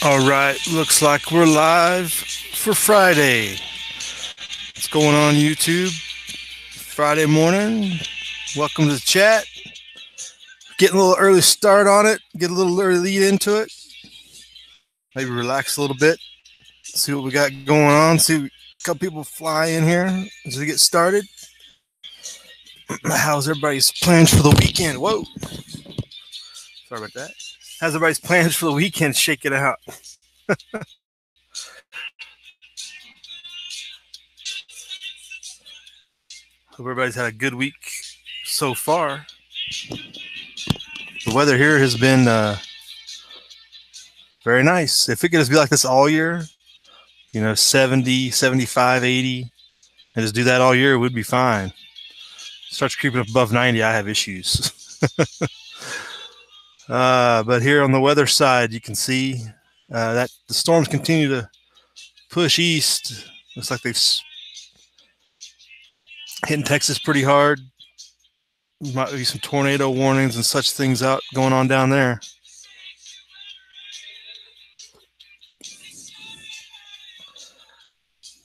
All right, looks like we're live for Friday. What's going on YouTube? Friday morning. Welcome to the chat. Getting a little early start on it. Get a little early lead into it. Maybe relax a little bit. See what we got going on. See a couple people fly in here as we get started. How's everybody's plans for the weekend? Whoa. Sorry about that. How's everybody's plans for the weekend? Shake it out. Hope everybody's had a good week so far. The weather here has been very nice. If it could just be like this all year, 70, 75, 80, and just do that all year, it would be fine. Starts creeping up above 90, I have issues. But here on the weather side, you can see that the storms continue to push east. Looks like they've hitting Texas pretty hard. Might be some tornado warnings and such things out going on down there.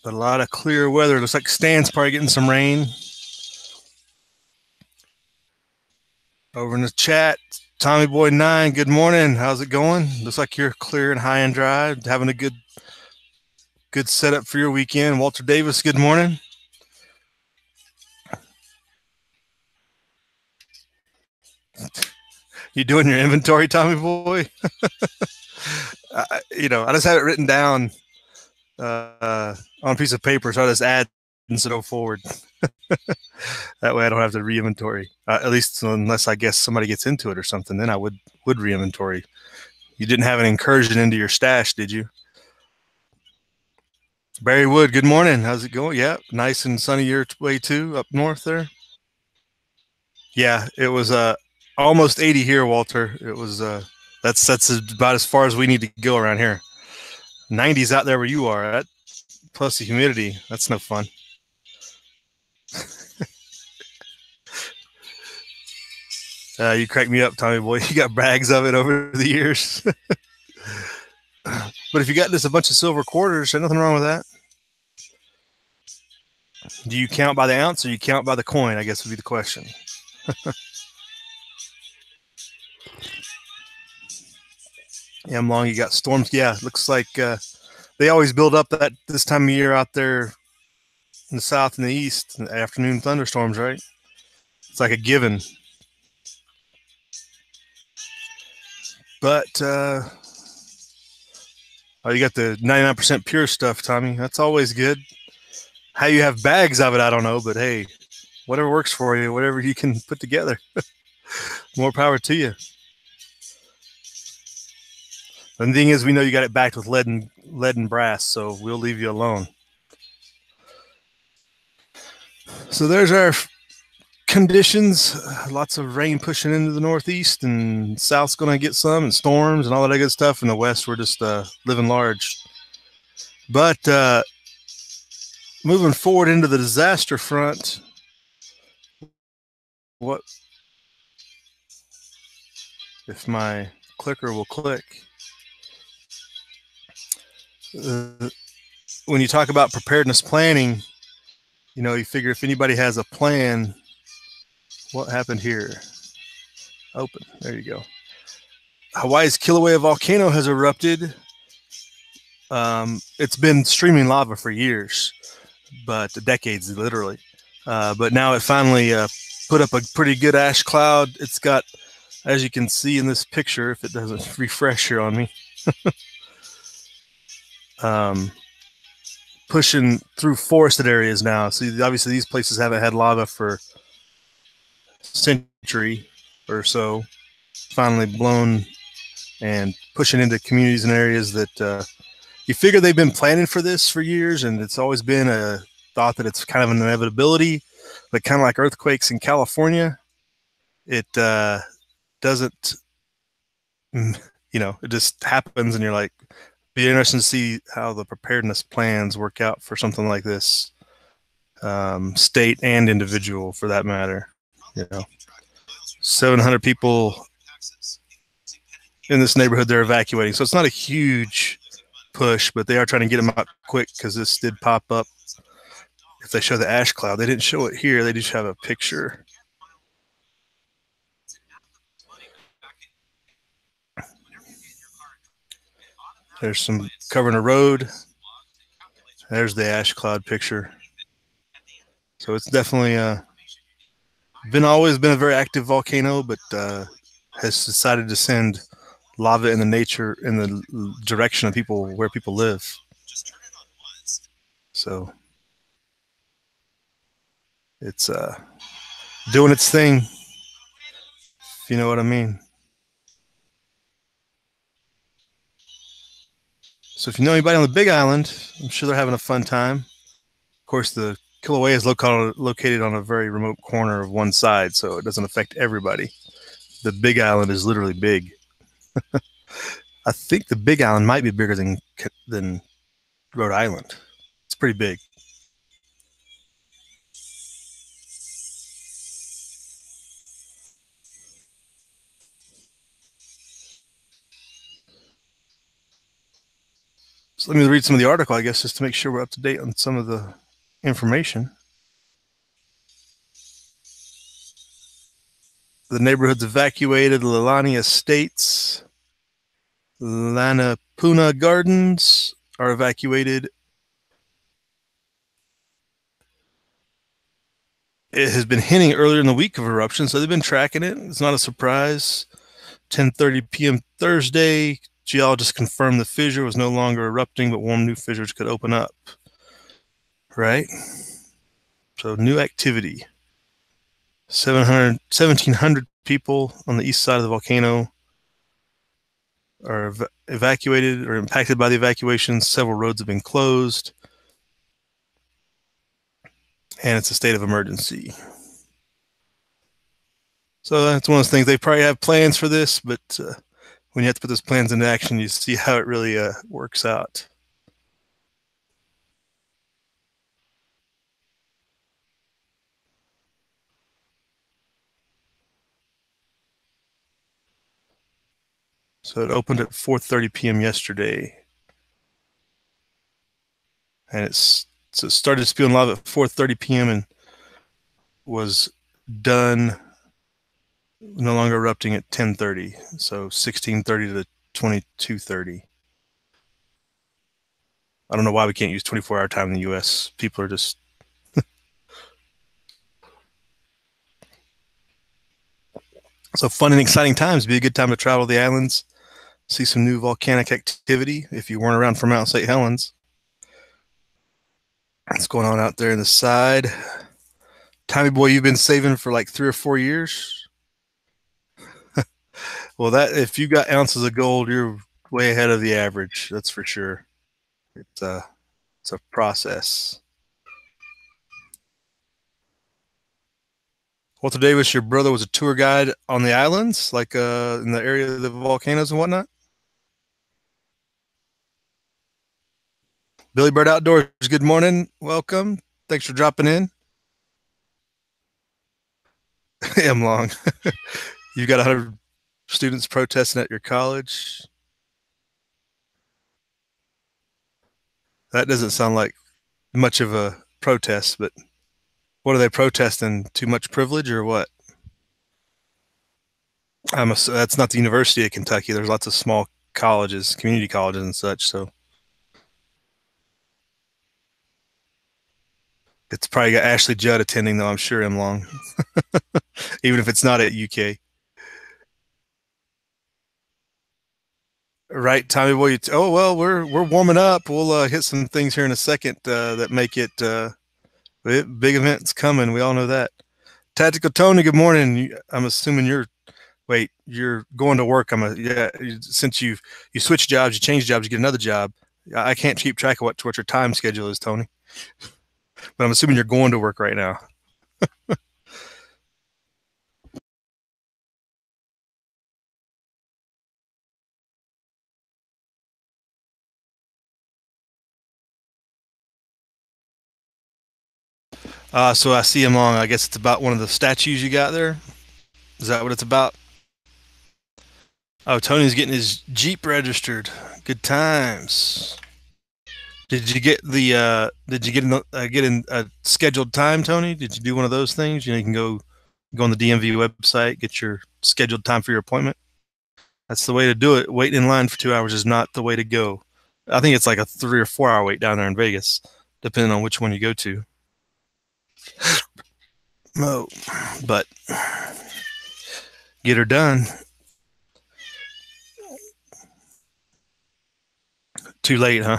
But a lot of clear weather. Looks like Stan's probably getting some rain. Over in the chat, Tommy Boy 9, good morning. How's it going? Looks like you're clear and high and dry, having a good setup for your weekend. Walter Davis, good morning. You doing your inventory, Tommy Boy? I just have it written down on a piece of paper, so I just add instead of forward. That way I don't have to re-inventory. At least unless I guess somebody gets into it or something, then I would re-inventory. You didn't have an incursion into your stash, did you? Barry Wood, good morning. How's it going? Yeah, nice and sunny your way too, up north there. Yeah, it was almost 80 here, Walter. It was that's about as far as we need to go around here. 90s out there where you are at, plus the humidity. That's no fun. You crack me up, Tommy Boy. You got bags of it over the years. But if you got just a bunch of silver quarters, there's nothing wrong with that. Do you count by the ounce or you count by the coin? I guess would be the question. Yeah, I'm long. You got storms. Yeah, looks like they always build up that this time of year out there in the south and the east. Afternoon thunderstorms, right? It's like a given. But you got the 99% pure stuff, Tommy. That's always good. How you have bags of it, I don't know, but hey, whatever works for you, whatever you can put together, more power to you. And the thing is, we know you got it backed with lead and brass, so we'll leave you alone. So there's our conditions. Lots of rain pushing into the northeast, and south's going to get some, and storms and all that good stuff. In the west, we're just living large. But moving forward into the disaster front, what if my clicker will click? When you talk about preparedness planning, you figure if anybody has a plan, what happened here? Open. There you go. Hawaii's Kilauea volcano has erupted. It's been streaming lava for years, but decades, literally. But now it finally put up a pretty good ash cloud. It's got, as you can see in this picture, if it doesn't refresh here on me, pushing through forested areas now. So obviously these places haven't had lava for a century or so. Finally blown and pushing into communities and areas that you figure they've been planning for this for years, and it's always been a thought that it's kind of an inevitability, but kind of like earthquakes in California, it doesn't, it just happens, and you're like, be interesting to see how the preparedness plans work out for something like this, state and individual for that matter. 700 people in this neighborhood they're evacuating. So it's not a huge push, but they are trying to get them out quick because this did pop up. If they show the ash cloud, they didn't show it here. They just have a picture. There's some covering a road. There's the ash cloud picture. So it's definitely always been a very active volcano, but has decided to send lava in the direction of where people live. So it's doing its thing, if you know what I mean. So if you know anybody on the Big Island, I'm sure they're having a fun time. Of course, the Kilauea is located on a very remote corner of one side, so it doesn't affect everybody. The Big Island is literally big. I think the Big Island might be bigger than Rhode Island. It's pretty big. So let me read some of the article, I guess, just to make sure we're up to date on some of the information. The neighborhoods evacuated: Leilani Estates, Lanapuna Gardens are evacuated. It has been hinting earlier in the week of eruption, so they've been tracking it. It's not a surprise. 10:30 p.m. Thursday, geologists confirmed the fissure was no longer erupting, but warm new fissures could open up. Right? So new activity. 1,700 people on the east side of the volcano are evacuated or impacted by the evacuations. Several roads have been closed. And it's a state of emergency. So that's one of those things. They probably have plans for this, but when you have to put those plans into action, you see how it really works out. So it opened at 4:30 p.m. yesterday. And it started spewing lava at 4:30 p.m. and was done, no longer erupting, at 10:30. So 16:30 to 22:30. I don't know why we can't use 24-hour time in the U.S. People are just so fun and exciting times. It'd be a good time to travel to the islands, see some new volcanic activity if you weren't around for Mount St. Helens. What's going on out there in the side? Tommy boy, you've been saving for like 3 or 4 years. Well, that if you got ounces of gold, you're way ahead of the average. That's for sure. It's a process. Walter Davis, your brother was a tour guide on the islands, like in the area of the volcanoes and whatnot. Billy Bird Outdoors, good morning. Welcome. Thanks for dropping in. I'm long. You got 100 students protesting at your college. That doesn't sound like much of a protest, but what are they protesting? Too much privilege or what? That's not the University of Kentucky. There's lots of small colleges, community colleges and such. So it's probably got Ashley Judd attending, though. I'm sure I'm long, even if it's not at UK. Right, Tommy boy. Oh well, we're warming up. We'll hit some things here in a second that make it big events coming. We all know that. Tactical Tony, good morning. I'm assuming you're going to work. Since you switch jobs, you change jobs, you get another job. I can't keep track of what your time schedule is, Tony. But I'm assuming you're going to work right now. So I see him on. I guess it's about one of the statues you got there. Is that what it's about? Oh, Tony's getting his Jeep registered. Good times. Did you get the? Did you get in a scheduled time, Tony? Did you do one of those things? You know, you can go on the DMV website, get your scheduled time for your appointment. That's the way to do it. Waiting in line for 2 hours is not the way to go. I think it's like a 3 or 4 hour wait down there in Vegas, depending on which one you go to. Oh, but get her done. Too late, huh?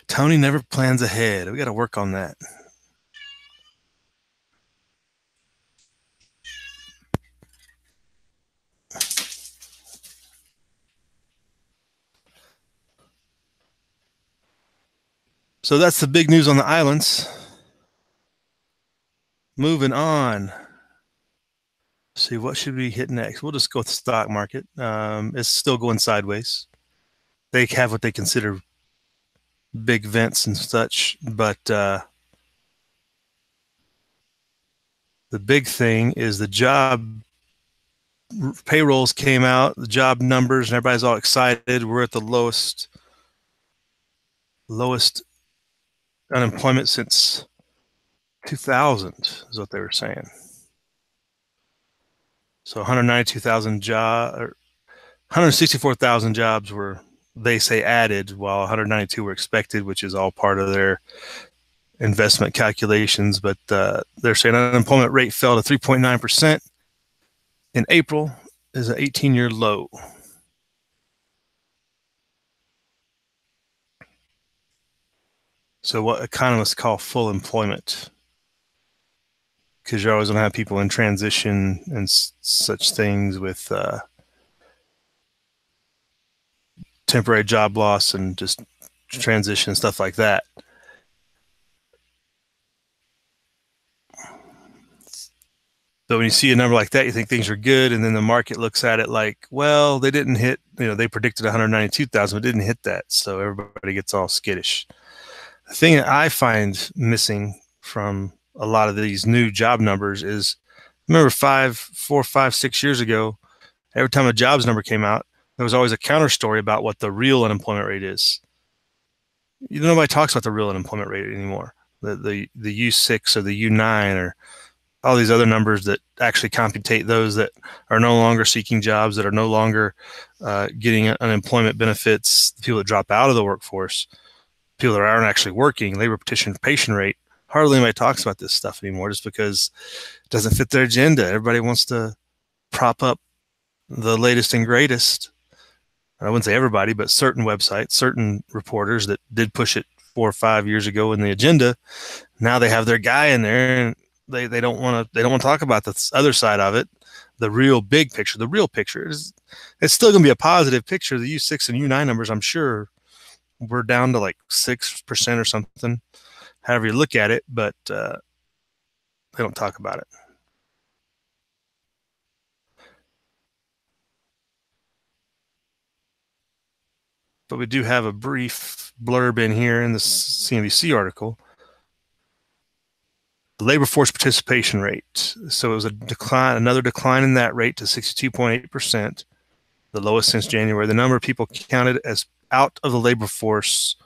Tony never plans ahead. We got to work on that. So that's the big news on the islands. Moving on. See, what should we hit next? We'll just go with the stock market. It's still going sideways. They have what they consider big vents and such, but the big thing is the job payrolls came out, the job numbers, and everybody's all excited. We're at the lowest unemployment since 2000 is what they were saying. So 192,000 jobs, or 164,000 jobs were, they say, added, while 192 were expected, which is all part of their investment calculations. But they're saying unemployment rate fell to 3.9% in April, is an 18-year low. So what economists call full employment, because you're always going to have people in transition and such things with temporary job loss and just transition, stuff like that. So when you see a number like that, you think things are good, and then the market looks at it like, well, they didn't hit, they predicted 192,000, but didn't hit that. So everybody gets all skittish. The thing that I find missing from a lot of these new job numbers is, remember 4, 5, 6 years ago, every time a jobs number came out, there was always a counter story about what the real unemployment rate is. Nobody talks about the real unemployment rate anymore. The U6 or the U9 or all these other numbers that actually computate those that are no longer seeking jobs, that are no longer getting unemployment benefits, people that drop out of the workforce, people that aren't actually working, labor participation rate. Hardly anybody talks about this stuff anymore, just because it doesn't fit their agenda. Everybody wants to prop up the latest and greatest. I wouldn't say everybody, but certain websites, certain reporters that did push it 4 or 5 years ago in the agenda, now they have their guy in there, and they don't want to talk about the other side of it, the real big picture. The real picture is, it's still going to be a positive picture. The U6 and U9 numbers, I'm sure, we're down to like 6% or something, however you look at it, but they don't talk about it. But we do have a brief blurb in here in the CNBC article. The labor force participation rate. So it was another decline in that rate to 62.8%, the lowest since January. The number of people counted as out of the labor force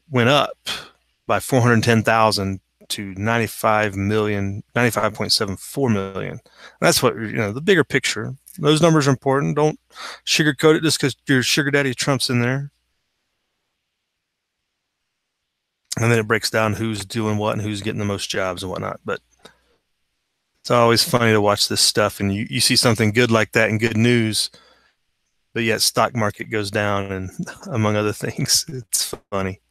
went up by 410,000 to 95.74 million. That's what, the bigger picture. Those numbers are important. Don't sugarcoat it just because your sugar daddy Trump's in there. And then it breaks down who's doing what and who's getting the most jobs and whatnot. But it's always funny to watch this stuff, and you see something good like that in good news, but yet stock market goes down, and among other things. It's funny.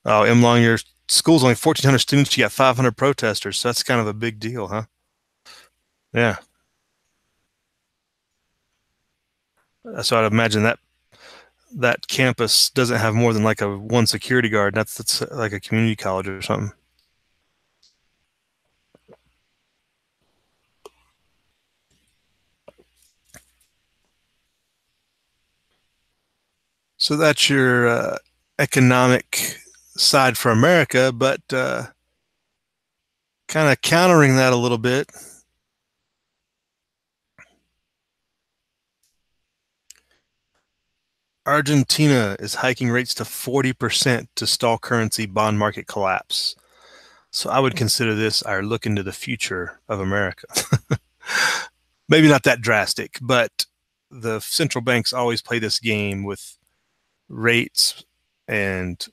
Oh, M. Long, your school's only 1,400 students. You got 500 protesters. So that's kind of a big deal, huh? Yeah. So I'd imagine that campus doesn't have more than like a one security guard. That's like a community college or something. So that's your economic side for America, but kind of countering that a little bit. Argentina is hiking rates to 40% to stall currency bond market collapse. So I would consider this our look into the future of America. Maybe not that drastic, but the central banks always play this game with rates and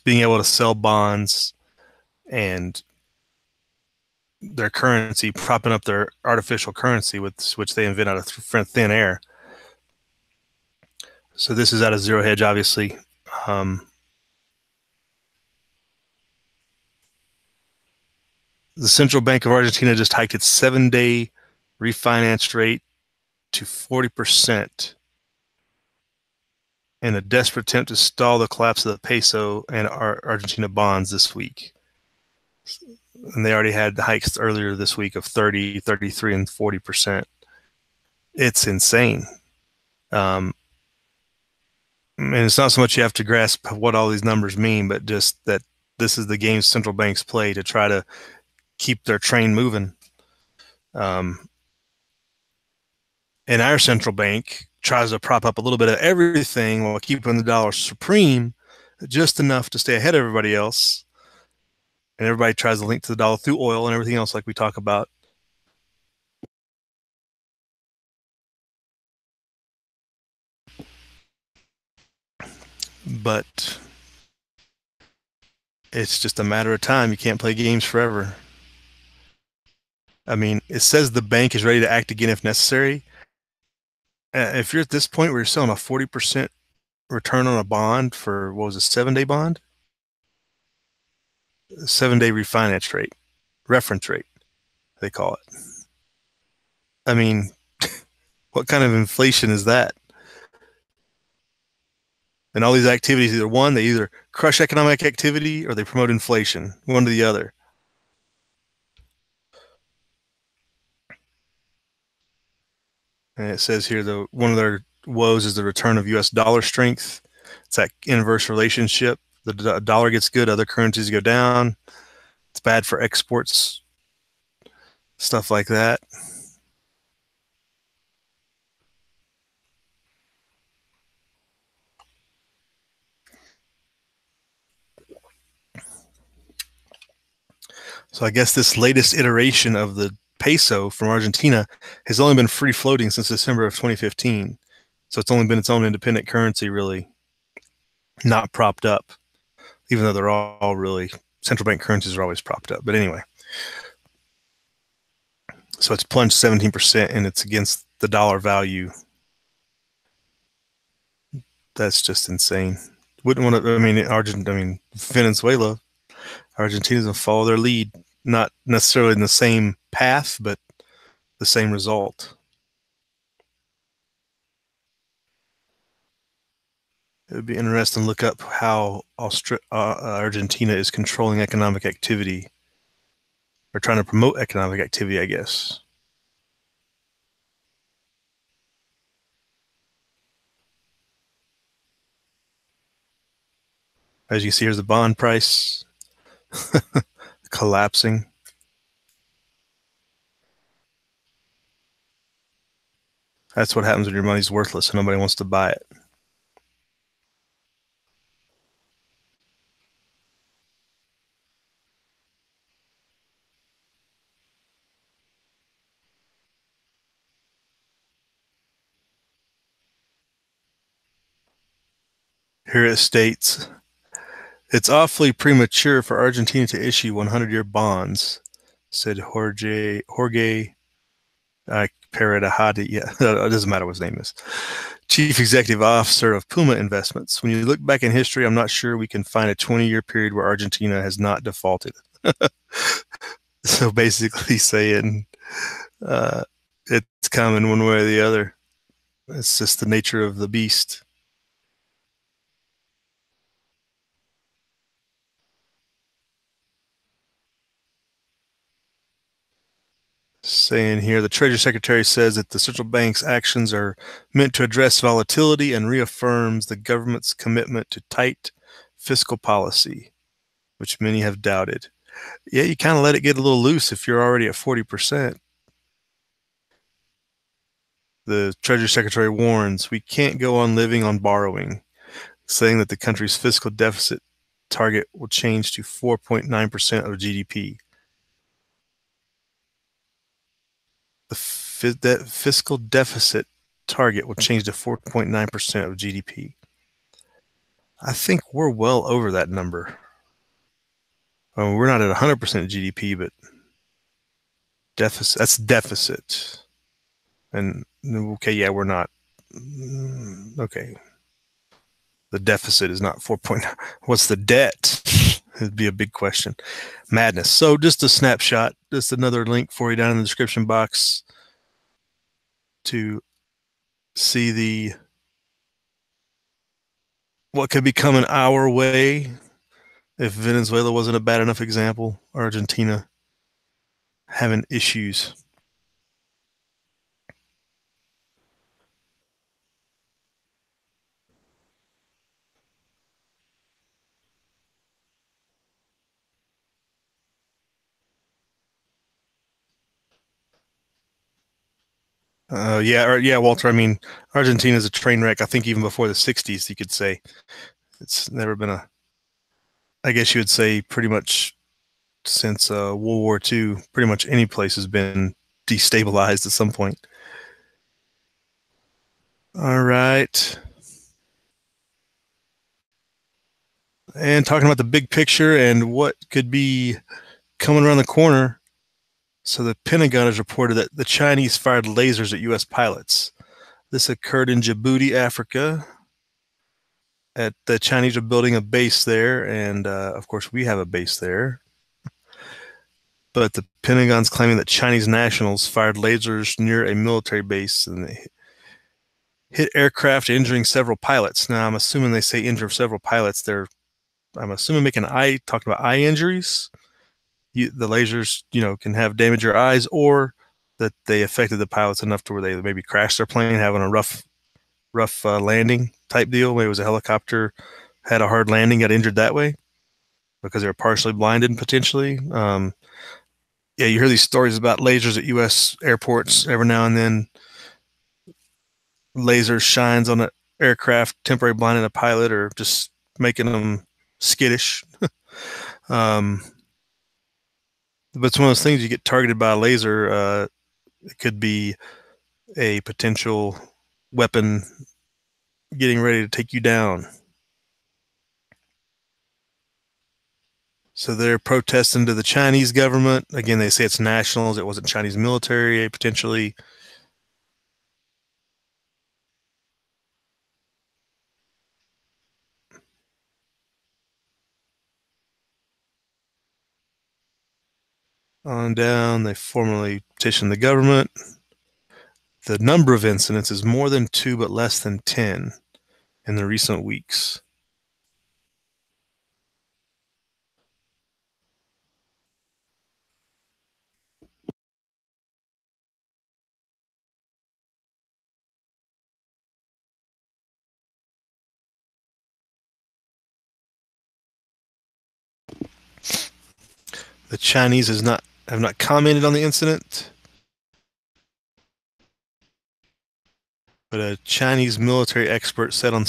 being able to sell bonds and their currency, propping up their artificial currency, with which they invent out of thin air. So this is out of zero hedge, obviously. The Central Bank of Argentina just hiked its 7-day refinance rate to 40% in a desperate attempt to stall the collapse of the peso and Argentina bonds this week. And they already had hikes earlier this week of 30, 33, and 40%. It's insane. And it's not so much you have to grasp what all these numbers mean, but just that this is the game central banks play to try to keep their train moving. And our central bank tries to prop up a little bit of everything while keeping the dollar supreme, just enough to stay ahead of everybody else. And everybody tries to link to the dollar through oil and everything else like we talk about. But it's just a matter of time. You can't play games forever. I mean, it says the bank is ready to act again if necessary. If you're at this point where you're selling a 40% return on a bond for, what was it, 7-day bond? 7-day refinance rate, reference rate, they call it. I mean, what kind of inflation is that? And all these activities, they either crush economic activity or they promote inflation, one or the other. And it says here, one of their woes is the return of U.S. dollar strength. It's that inverse relationship. The dollar gets good, other currencies go down. It's bad for exports, stuff like that. So I guess this latest iteration of the peso from Argentina has only been free floating since December of 2015. So it's only been its own independent currency, really, not propped up, even though they're all really, central bank currencies are always propped up. But anyway, so it's plunged 17% and it's against the dollar value. That's just insane. Wouldn't want to, I mean, Venezuela, Argentina's going to follow their lead, not necessarily in the same path, but the same result. It would be interesting to look up how Argentina is controlling economic activity, or trying to promote economic activity, I guess. As you see, here's the bond price collapsing. That's what happens when your money's worthless and nobody wants to buy it. Here it states, it's awfully premature for Argentina to issue 100-year bonds, said Jorge Paradajati. Yeah, it doesn't matter what his name is. Chief Executive Officer of Puma Investments. When you look back in history, I'm not sure we can find a 20-year period where Argentina has not defaulted. So basically saying it's coming one way or the other. It's just the nature of the beast. Saying here, the Treasury Secretary says that the central bank's actions are meant to address volatility and reaffirms the government's commitment to tight fiscal policy, which many have doubted. Yeah, you kind of let it get a little loose if you're already at 40%. The Treasury Secretary warns we can't go on living on borrowing, saying that the country's fiscal deficit target will change to 4.9% of GDP. The fiscal deficit target will change to 4.9% of GDP. I think we're well over that number. We're not at 100% of GDP, but that's deficit. And okay, yeah, we're not. Okay. The deficit is not 4.9. What's the debt? It'd be a big question. Madness. So just a snapshot, just another link for you down in the description box to see what could be coming our way if Venezuela wasn't a bad enough example. Argentina having issues. Yeah, Walter. I mean, Argentina is a train wreck. I think even before the 60s, you could say it's never been I guess you would say pretty much since World War II, pretty much any place has been destabilized at some point. All right. And talking about the big picture and what could be coming around the corner. So the Pentagon has reported that the Chinese fired lasers at U.S. pilots. This occurred in Djibouti, Africa. The Chinese are building a base there, and of course we have a base there. But the Pentagon's claiming that Chinese nationals fired lasers near a military base and they hit aircraft, injuring several pilots. Now, I'm assuming they say injure several pilots. I'm assuming talking about eye injuries. The lasers, can have damage your eyes, or that they affected the pilots enough to where they maybe crashed their plane, having a rough landing type deal. Maybe it was a helicopter, had a hard landing, got injured that way because they were partially blinded potentially. Yeah, you hear these stories about lasers at U.S. airports every now and then. Laser shines on an aircraft, temporarily blinding a pilot or just making them skittish. But it's one of those things, you get targeted by a laser, it could be a potential weapon getting ready to take you down. So they're protesting to the Chinese government. Again, they say it's nationals. It wasn't Chinese military, potentially. On down, they formally petitioned the government. The number of incidents is more than 2, but less than 10 in the recent weeks. The Chinese have not commented on the incident, but a Chinese military expert said in a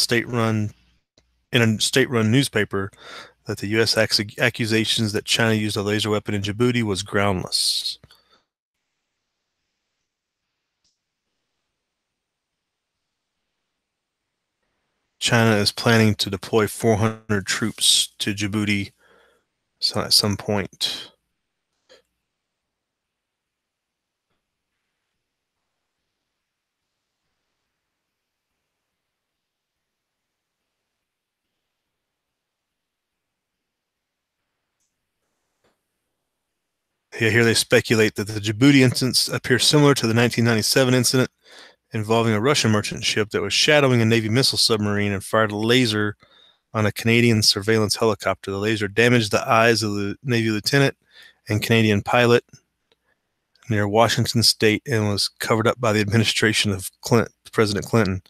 state-run newspaper that the U.S. accusations that China used a laser weapon in Djibouti was groundless. China is planning to deploy 400 troops to Djibouti at some point. Here they speculate that the Djibouti incident appears similar to the 1997 incident involving a Russian merchant ship that was shadowing a Navy missile submarine and fired a laser on a Canadian surveillance helicopter. The laser damaged the eyes of the Navy lieutenant and Canadian pilot near Washington State and was covered up by the administration of President Clinton.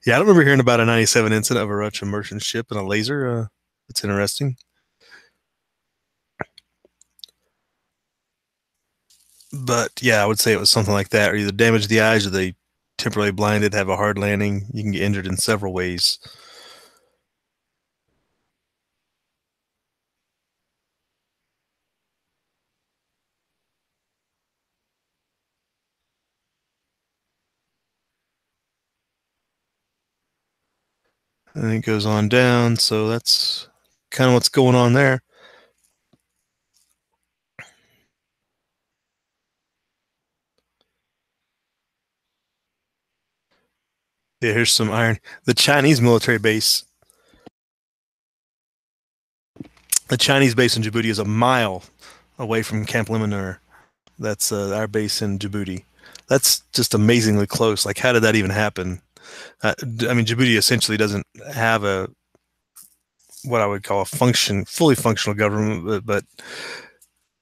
Yeah, I don't remember hearing about a 97 incident of a Russian merchant ship and a laser. It's interesting. But yeah, I would say it was something like that, or either damage the eyes or they temporarily blinded, have a hard landing. You can get injured in several ways. And it goes on down, so that's kind of what's going on there. Yeah, here's some iron. The Chinese military base, the Chinese base in Djibouti is a mile away from Camp Lemonnier. That's our base in Djibouti. That's just amazingly close. Like, how did that even happen? I mean, Djibouti essentially doesn't have a what I would call a fully functional government, but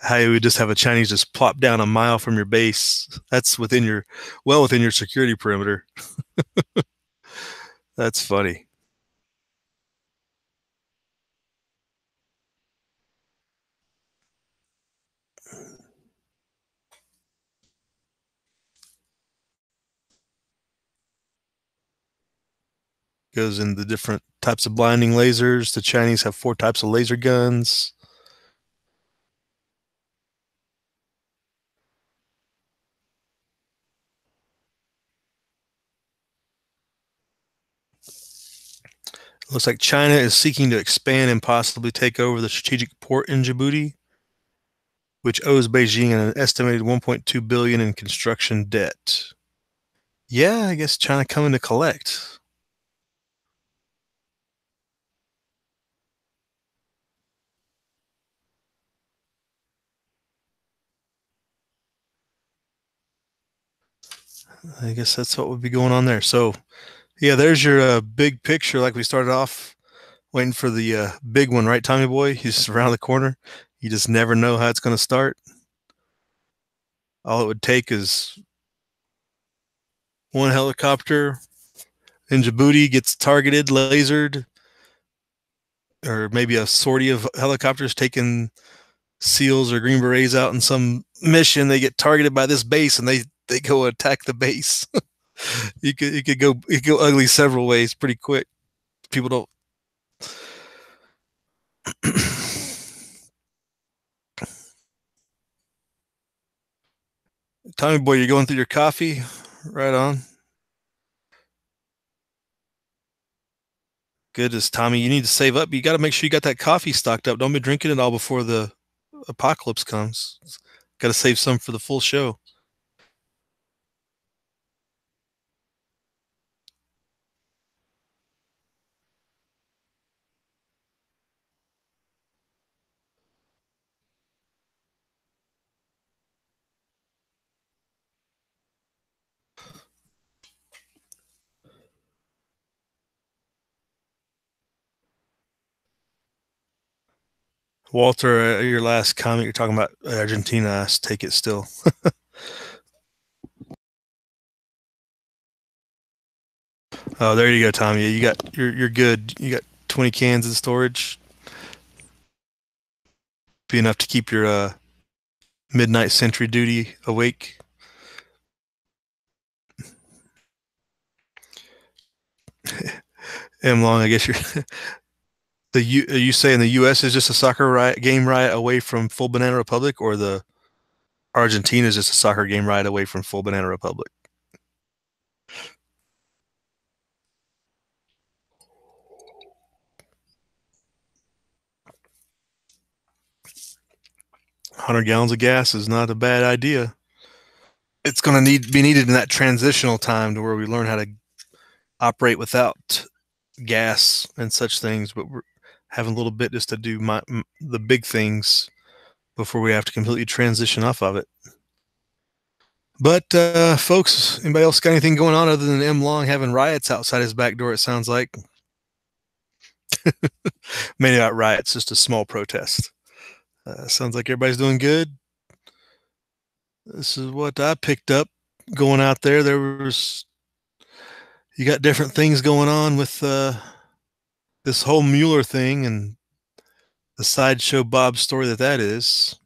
how you would just have a Chinese just plop down a mile from your base. That's well within your security perimeter. That's funny. Goes into different types of blinding lasers. The Chinese have 4 types of laser guns. It looks like China is seeking to expand and possibly take over the strategic port in Djibouti, which owes Beijing an estimated 1.2 billion in construction debt. Yeah, I guess China coming to collect. I guess that's what would be going on there. So, yeah, there's your big picture. Like we started off waiting for the big one, right, Tommy Boy? He's around the corner. You just never know how it's going to start. All it would take is one helicopter in Djibouti gets targeted, lasered, or maybe a sortie of helicopters taking SEALs or Green Berets out in some mission. They get targeted by this base and they go attack the base. It could go ugly several ways pretty quick. People don't. Tommy Boy, you're going through your coffee. Right on. Good as Tommy. You need to save up. You got to make sure you got that coffee stocked up. Don't be drinking it all before the apocalypse comes. Got to save some for the full show. Walter, your last comment, you're talking about Argentina. Take it still. Oh, there you go, Tommy. You're good. You got 20 cans in storage. Be enough to keep your midnight sentry duty awake. M long, I guess you're are you saying the U.S. is just a soccer game right away from full banana republic, or the Argentina is just a soccer game right away from full banana republic? 100 gallons of gas is not a bad idea. It's going to be needed in that transitional time to where we learn how to operate without gas and such things, but we're having a little bit just to do the big things before we have to completely transition off of it. But folks, anybody else got anything going on other than M Long having riots outside his back door? It sounds like maybe not riots, just a small protest. Sounds like everybody's doing good. This is what I picked up going out there. There was, You got different things going on with this whole Mueller thing and the sideshow Bob story that is.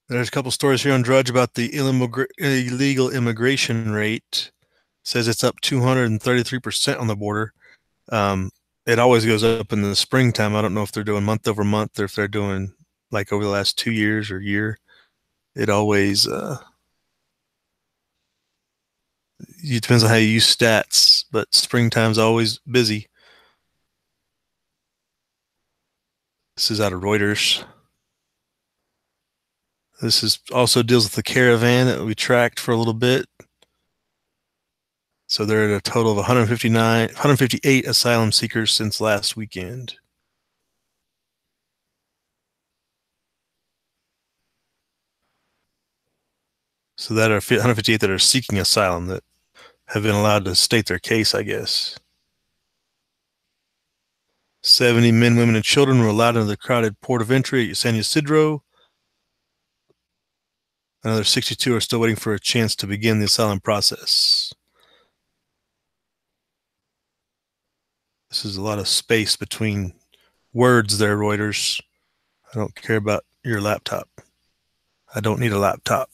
There's a couple stories here on Drudge about the illegal immigration rate. It says it's up 233% on the border. Um, it always goes up in the springtime. I don't know if they're doing month over month or if they're doing like over the last 2 years or year. It always it depends on how you use stats, but springtime's always busy. This is out of Reuters. This is also deals with the caravan that we tracked for a little bit. So they're at a total of 158 asylum seekers since last weekend. So that are 158 that are seeking asylum that have been allowed to state their case, I guess. 70 men, women, and children were allowed into the crowded port of entry at San Ysidro. Another 62 are still waiting for a chance to begin the asylum process. This is a lot of space between words there, Reuters. I don't care about your laptop. I don't need a laptop.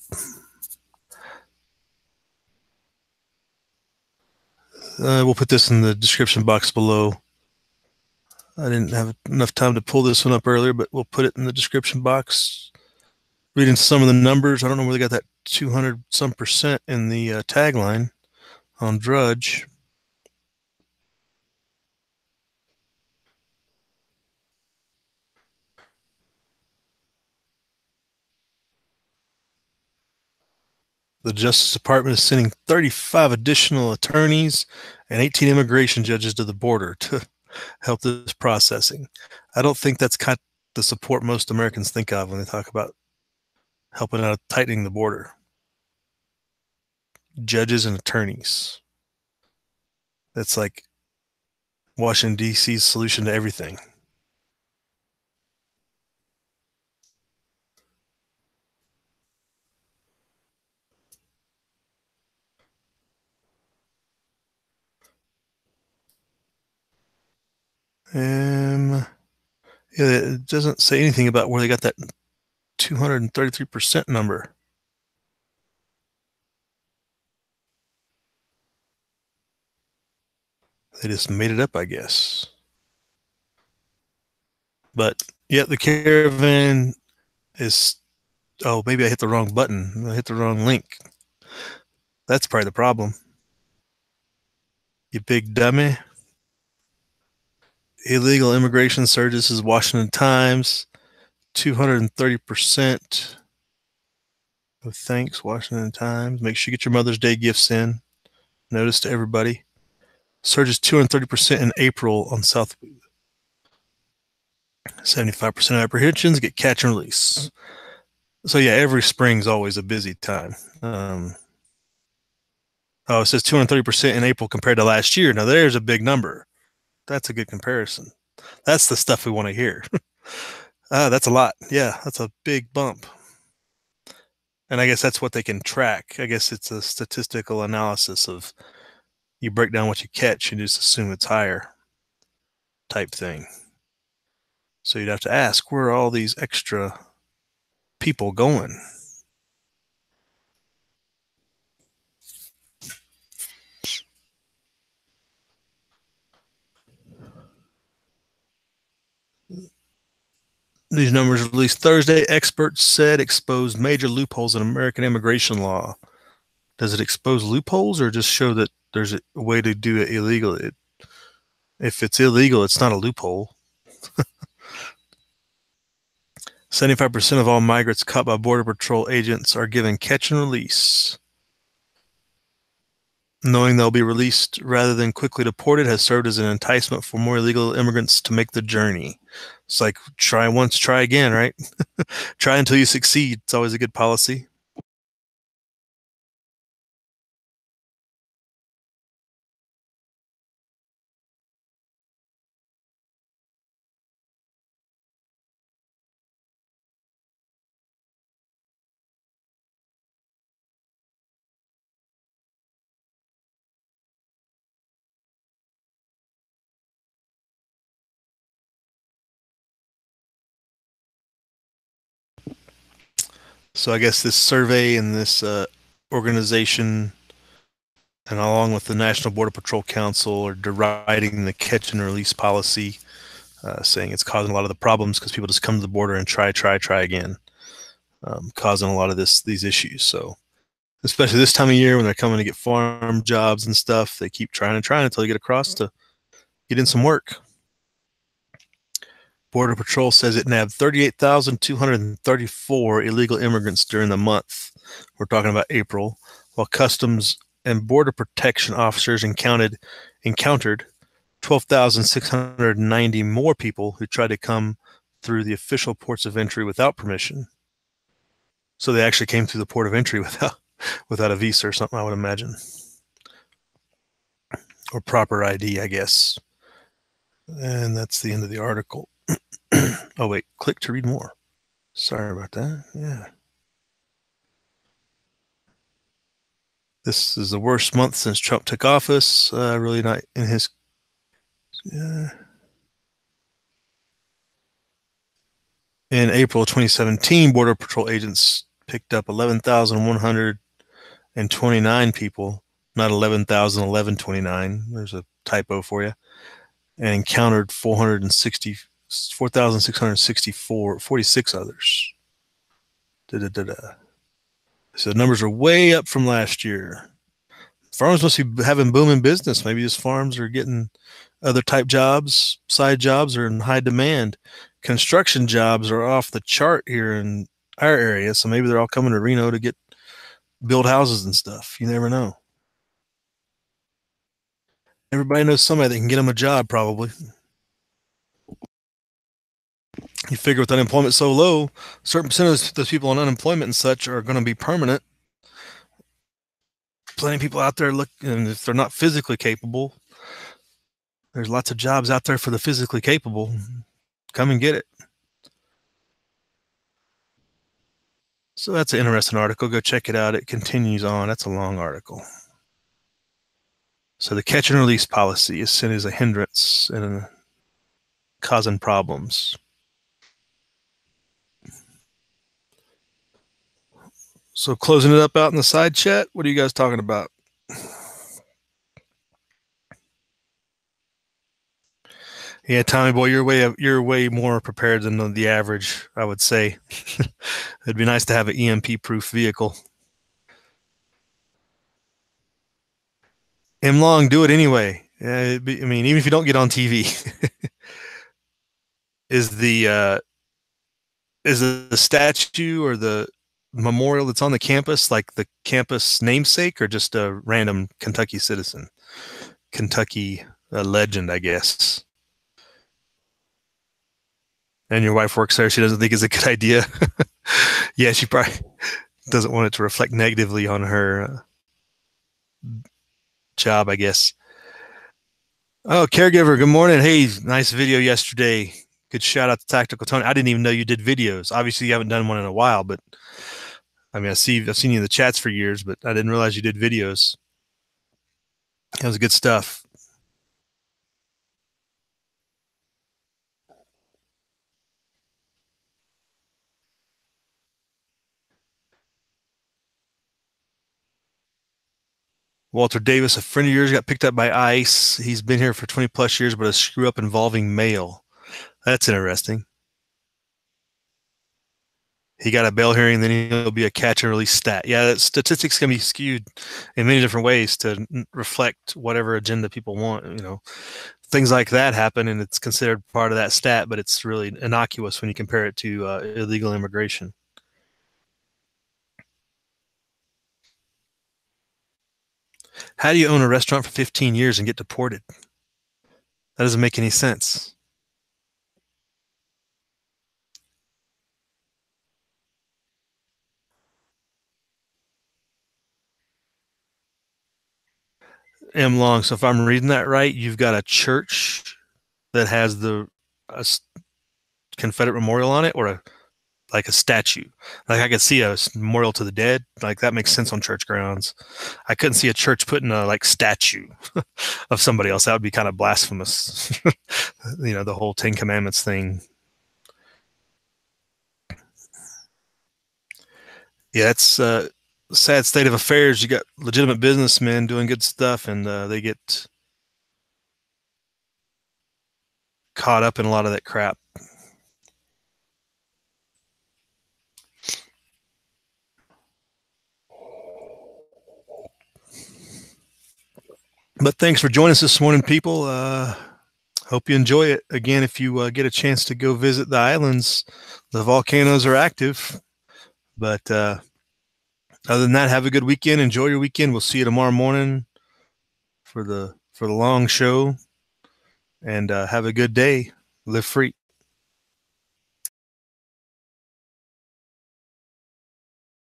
We'll put this in the description box below. I didn't have enough time to pull this one up earlier, but we'll put it in the description box. Reading some of the numbers, I don't know where they got that 200 some percent in the tagline on Drudge. The Justice Department is sending 35 additional attorneys and 18 immigration judges to the border to help this processing. I don't think that's kind of the support most Americans think of when they talk about helping out tightening the border. Judges and attorneys. That's like Washington, D.C.'s solution to everything. Yeah, it doesn't say anything about where they got that 233% number. They just made it up, I guess. But yeah, the caravan is. Oh, maybe I hit the wrong button. I hit the wrong link. That's probably the problem. You big dummy. Illegal immigration surges is Washington Times. 230%. Oh, thanks, Washington Times. Make sure you get your Mother's Day gifts in. Notice to everybody. Surges 230% in April on South. 75% of apprehensions get catch and release. So yeah, every spring's always a busy time. It says 230% in April compared to last year. Now there's a big number. That's a good comparison. That's the stuff we want to hear. That's a lot. Yeah, that's a big bump. And I guess that's what they can track. I guess it's a statistical analysis of you break down what you catch and just assume it's higher type thing. So you'd have to ask, where are all these extra people going? These numbers released Thursday. Experts said exposed major loopholes in American immigration law. Does it expose loopholes or just show that there's a way to do it illegally? If it's illegal, it's not a loophole. 75% of all migrants caught by Border Patrol agents are given catch and release. Knowing they'll be released rather than quickly deported has served as an enticement for more illegal immigrants to make the journey. It's like try once, try again, right? Try until you succeed. It's always a good policy. So I guess this survey and this organization, and along with the National Border Patrol Council, are deriding the catch and release policy, saying it's causing a lot of the problems because people just come to the border and try again, causing a lot of these issues. So especially this time of year when they're coming to get farm jobs and stuff, they keep trying until they get across to get in some work. Border Patrol says it nabbed 38,234 illegal immigrants during the month. We're talking about April, while Customs and Border Protection officers encountered 12,690 more people who tried to come through the official ports of entry without permission. So they actually came through the port of entry without a visa or something, I would imagine. Or proper ID, I guess. And that's the end of the article. Oh, wait, click to read more. Sorry about that. Yeah. This is the worst month since Trump took office. Really not in his... In April 2017, Border Patrol agents picked up 11,129 people, not 11,029. There's a typo for you. And encountered 4,646 others. So the numbers are way up from last year. Farms must be having booming business. Maybe these farms are getting other type jobs, side jobs are in high demand. Construction jobs are off the chart here in our area, so maybe they're all coming to Reno to build houses and stuff. You never know. Everybody knows somebody that can get them a job, probably. You figure with unemployment so low, a certain percentage of those people on unemployment and such are going to be permanent. Plenty of people out there and if they're not physically capable, there's lots of jobs out there for the physically capable. Come and get it. So that's an interesting article. Go check it out. It continues on. That's a long article. So the catch and release policy is seen as a hindrance and causing problems. So closing it up out in the side chat, what are you guys talking about? Yeah, Tommy boy, you're way more prepared than the average, I would say. It'd be nice to have an EMP-proof vehicle. M. Long, do it anyway. I mean, even if you don't get on TV, is the statue or the memorial that's on the campus like the campus namesake or just a random Kentucky citizen? Kentucky legend, I guess. And your wife works there. She doesn't think it's a good idea. Yeah, she probably doesn't want it to reflect negatively on her job, I guess. Oh, caregiver, good morning. Hey, nice video yesterday. Good shout out to Tactical Tony. I didn't even know you did videos. Obviously, you haven't done one in a while, but I mean, I've seen you in the chats for years, but I didn't realize you did videos. That was good stuff. Walter Davis, a friend of yours, got picked up by ICE. He's been here for 20 plus years, but a screw up involving mail. That's interesting. He got a bail hearing, then he'll be a catch and release stat. Yeah, statistics can be skewed in many different ways to reflect whatever agenda people want. You know, things like that happen, and it's considered part of that stat, but it's really innocuous when you compare it to illegal immigration. How do you own a restaurant for 15 years and get deported? That doesn't make any sense. M. Long. So if I'm reading that right, you've got a church that has the Confederate memorial on it, or like a statue. Like I could see a memorial to the dead. Like that makes sense on church grounds. I couldn't see a church putting a like statue of somebody else. That would be kind of blasphemous. You know, the whole Ten Commandments thing. Yeah, it's a sad state of affairs. You got legitimate businessmen doing good stuff, and they get caught up in a lot of that crap. But thanks for joining us this morning, people. Hope you enjoy it. Again, if you get a chance to go visit the islands, the volcanoes are active. But other than that, have a good weekend. Enjoy your weekend. We'll see you tomorrow morning for the long show. And have a good day. Live free.